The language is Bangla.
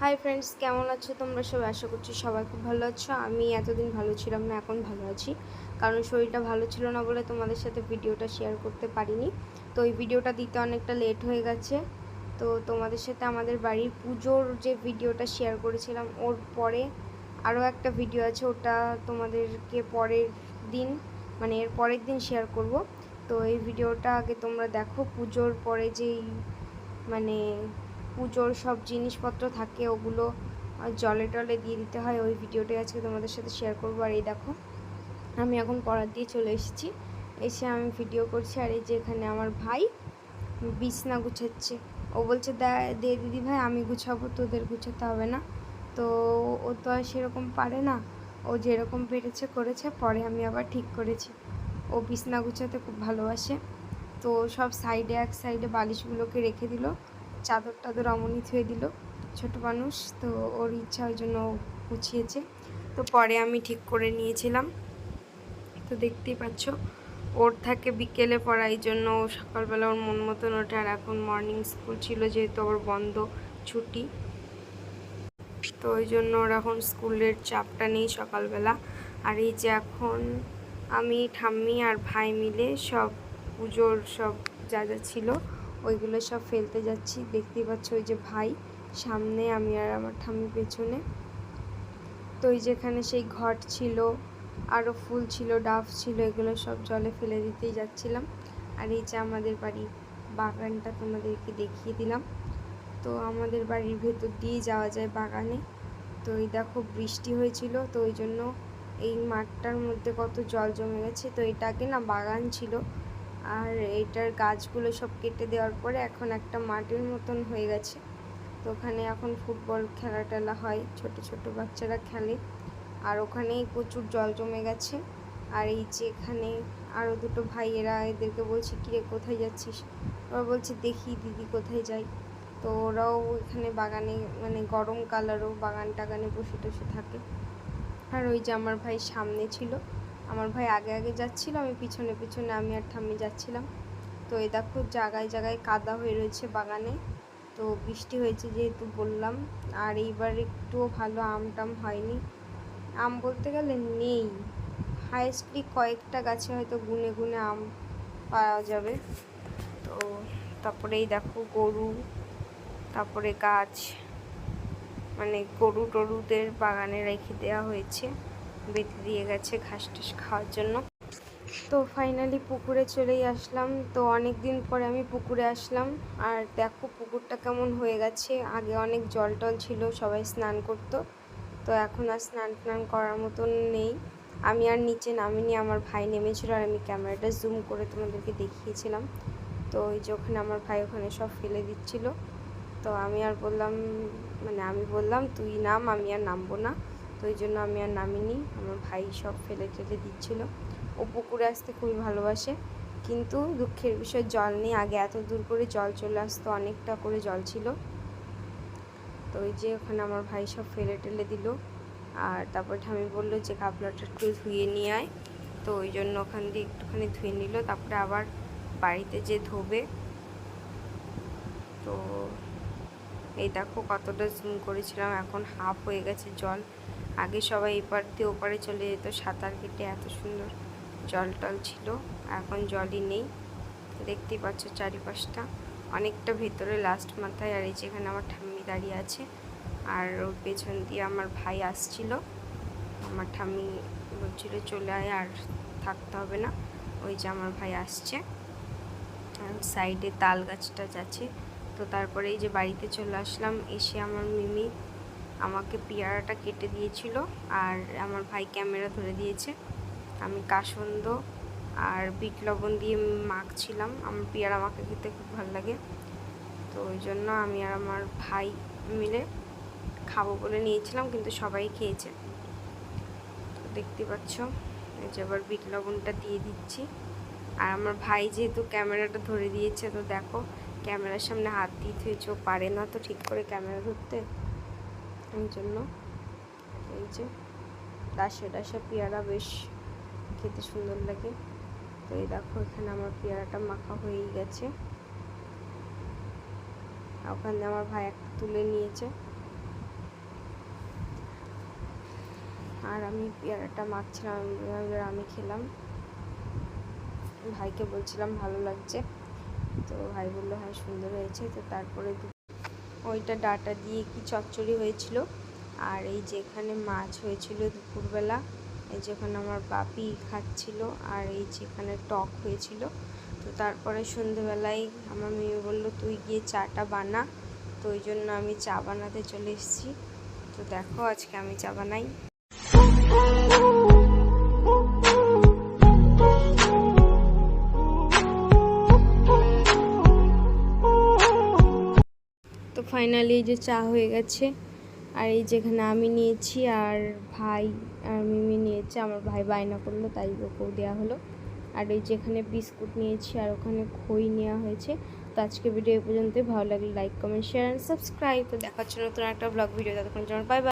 হাই ফ্রেন্ডস, কেমন আছো তোমরা সবাই? আশা করছি সবাই খুব ভালো আছো। আমি এতদিন ভালো ছিলাম না, এখন ভালো আছি। কারণ শরীরটা ভালো ছিল না বলে তোমাদের সাথে ভিডিওটা শেয়ার করতে পারিনি। তো এই ভিডিওটা দিতে অনেকটা লেট হয়ে গেছে। তো তোমাদের সাথে আমাদের বাড়ির পুজোর যে ভিডিওটা শেয়ার করেছিলাম, ওর পরে আরও একটা ভিডিও আছে, ওটা তোমাদেরকে পরের দিন মানে এর পরের দিন শেয়ার করব। তো এই ভিডিওটা আগে তোমরা দেখো। পুজোর পরে যেই মানে পুজোর সব জিনিসপত্র থাকে ওগুলো জলে টলে দিয়ে দিতে হয়, ওই ভিডিওটাই আজকে তোমাদের সাথে শেয়ার করবো। আর এই দেখো, আমি এখন পড়ার দিয়ে চলে এসেছি, এসে আমি ভিডিও করছি। আর এই যে এখানে আমার ভাই বিছনা গুছাচ্ছে। ও বলছে দে দিদি ভাই, আমি গুছাবো, তোদের গুছাতে হবে না। তো ও তো আর সেরকম পারে না, ও যেরকম পেরেছে করেছে, পরে আমি আবার ঠিক করেছি। ও বিছনা গুছাতে খুব ভালোবাসে। তো সব সাইডে এক সাইডে বালিশগুলোকে রেখে দিল, চাদর টাদর অমনি থুয়ে দিল। ছোট মানুষ তো, ওর ইচ্ছা, ওই জন্য গুছিয়েছে। তো পরে আমি ঠিক করে নিয়েছিলাম। তো দেখতেই পাচ্ছ, ওর থাকে বিকেলে পড়া, এই জন্য ও সকালবেলা ওর মন মতন ওঠে। আর এখন মর্নিং স্কুল ছিল, যেহেতু ওর বন্ধ, ছুটি, তো ওই জন্য ওর এখন স্কুলের চাপটা নেই সকালবেলা। আর এই যে এখন আমি, ঠাম্মি আর ভাই মিলে সব পুজোর সব যা যা ছিল ওইগুলো সব ফেলতে যাচ্ছি। দেখতেই পাচ্ছ, ওই যে ভাই সামনে, আমি আর আমার ঠাম্মি পেছনে। তো ওই যেখানে সেই ঘট ছিল, আরও ফুল ছিল, ডাব ছিল, এগুলো সব জলে ফেলে দিতেই যাচ্ছিলাম। আর এই যে আমাদের বাড়ির বাগানটা তোমাদেরকে দেখিয়ে দিলাম। তো আমাদের বাড়ির ভেতর দিয়ে যাওয়া যায় বাগানে। তো এই দেখো, বৃষ্টি হয়েছিল, তো ওই জন্য এই মাঠটার মধ্যে কত জল জমে গেছে। তো এটা আগে না বাগান ছিল, আর এইটার গাছগুলো সব কেটে দেওয়ার পরে এখন একটা মাঠের মতন হয়ে গেছে। তো ওখানে এখন ফুটবল খেলা টেলা হয়, ছোট ছোট বাচ্চারা খেলে। আর ওখানেই প্রচুর জল জমে গেছে। আর এই যে এখানে আরও দুটো ভাইয়েরা, এদেরকে বলছি কিরে কোথায় যাচ্ছিস? ওরা বলছে দেখি দিদি কোথায় যাই। তো ওরাও এখানে বাগানে, মানে গরমকালেরও বাগান টাগানে বসে টসে থাকে। আর ওই যে আমার ভাই সামনে ছিল, আমার ভাই আগে আগে যাচ্ছিল, আমি পিছনে পিছনে, আমি আর ঠাম্মি যাচ্ছিলাম। তো এই দেখো, জায়গায় জায়গায় কাদা হয়ে রয়েছে বাগানে। তো বৃষ্টি হয়েছে যেহেতু বললাম। আর এইবার একটুও ভালো আম টাম হয়নি, আম বলতে গেলে নেই। হায়েস্টলি কয়েকটা গাছে হয়তো গুনে গুনে আম পাওয়া যাবে। তো তারপরে এই দেখো গরু, তারপরে গাছ, মানে গরু টরুদের বাগানে রেখে দেওয়া হয়েছে, বেঁধে দিয়ে গেছে ঘাস টাস খাওয়ার জন্য। তো ফাইনালি পুকুরে চলেই আসলাম। তো অনেক দিন পরে আমি পুকুরে আসলাম। আর দেখো পুকুরটা কেমন হয়ে গেছে। আগে অনেক জল টল ছিল, সবাই স্নান করতো, তো এখন আর স্নান টান করার মতন নেই। আমি আর নিচে নামিনি, আমার ভাই নেমেছিল, আর আমি ক্যামেরাটা জুম করে তোমাদেরকে দেখিয়েছিলাম। তো ওই যে ওখানে আমার ভাই ওখানে সব ফেলে দিচ্ছিল। তো আমি আর বললাম, মানে আমি বললাম তুই নাম, আমি আর নামবো না। তো ওই জন্য আমি আর নামিনি, আমার ভাই সব ফেলে টেলে দিচ্ছিল। ও পুকুরে আসতে খুবই ভালোবাসে, কিন্তু দুঃখের বিষয় জল নেই। আগে এত দূর করে জল চলে আসতো, অনেকটা করে জল ছিল। তো ওই যে ওখানে আমার ভাই সব ফেলে টেলে দিল। আর তারপর ঠামি বললো যে কাপড়টা একটু ধুয়ে নিয়ে আয়। তো ওই জন্য ওখান দিয়ে একটুখানি ধুয়ে নিল, তারপরে আবার বাড়িতে যে ধোবে। তো এই দেখো কতটা জুম করেছিলাম, এখন হাফ হয়ে গেছে জল। আগে সবাই এপার দিয়ে ওপারে চলে যেত সাঁতার কেটে, এত সুন্দর জল টল ছিল। এখন জলই নেই। দেখতেই পাচ্ছ চারিপাশটা অনেকটা ভেতরে, লাস্ট মাথায়। আর এই যেখানে আমার ঠাম্মি দাঁড়িয়ে আছে, আর ওর পেছন দিয়ে আমার ভাই আসছিল। আমার ঠাম্মি বলছিল চলে আয়, আর থাকতে হবে না। ওই যে আমার ভাই আসছে, আর সাইডে তাল গাছটা যাচ্ছে। তো তারপরে এই যে বাড়িতে চলে আসলাম, এসে আমার মিমি আমাকে পেয়ারাটা কেটে দিয়েছিল, আর আমার ভাই ক্যামেরা ধরে দিয়েছে। আমি কাসন্দ আর বিট লবণ দিয়ে মাখছিলাম, আমার পেয়ারা মাখা খেতে খুব ভালো লাগে। তো ওই জন্য আমি আর আমার ভাই মিলে খাবো বলে নিয়েছিলাম, কিন্তু সবাই খেয়েছে। তো দেখতে পাচ্ছ, এই যে আবার বিট লবণটা দিয়ে দিচ্ছি। আর আমার ভাই যেহেতু ক্যামেরাটা ধরে দিয়েছে, তো দেখো ক্যামেরার সামনে হাত দিয়ে থুয়েছে, ও পারে না তো ঠিক করে ক্যামেরা ধরতে, এই জন্য। এই যে ডাসে ডাসে পেয়ারা, বেশ খেতে সুন্দর লাগে। তো এই দেখো এখানে আমার পেয়ারাটা মাখা হয়েই গেছে। ওখানে আমার ভাই একটা তুলে নিয়েছে। আর আমি পেয়ারাটা মাখছিলাম, এবার আমি খেলাম। ভাইকে বলছিলাম ভালো লাগছে, তো ভাই বললো হ্যাঁ সুন্দর হয়েছে। তো তারপরে ওইটা ডাটা দিয়ে কি চচ্চড়ি হয়েছিল, আর এই যে এখানে মাছ হয়েছিল দুপুরবেলা, এই যেখানে আমার বাপি খাচ্ছিল, আর এই যেখানে টক হয়েছিল। তো তারপরে সন্ধেবেলায় আমার মেয়ে বললো তুই গিয়ে চাটা বানা, তো ওই জন্য আমি চা বানাতে চলে এসেছি। তো দেখো আজকে আমি চা বানাই। তো ফাইনালি এই যে চা হয়ে গেছে, আর এই যেখানে আমি নিয়েছি আর ভাই আর মিমি নিয়েছে। আমার ভাই বায়না করলো তাই ওকেও দেওয়া হলো। আর এই যেখানে বিস্কুট নিয়েছি আর ওখানে খই নেওয়া হয়েছে। তো আজকে ভিডিও এই পর্যন্তই। ভালো লাগলে like comment share and subscribe. তো দেখার জন্য নতুন একটা ব্লগ ভিডিও, ততক্ষণ জন্য বাই বাই।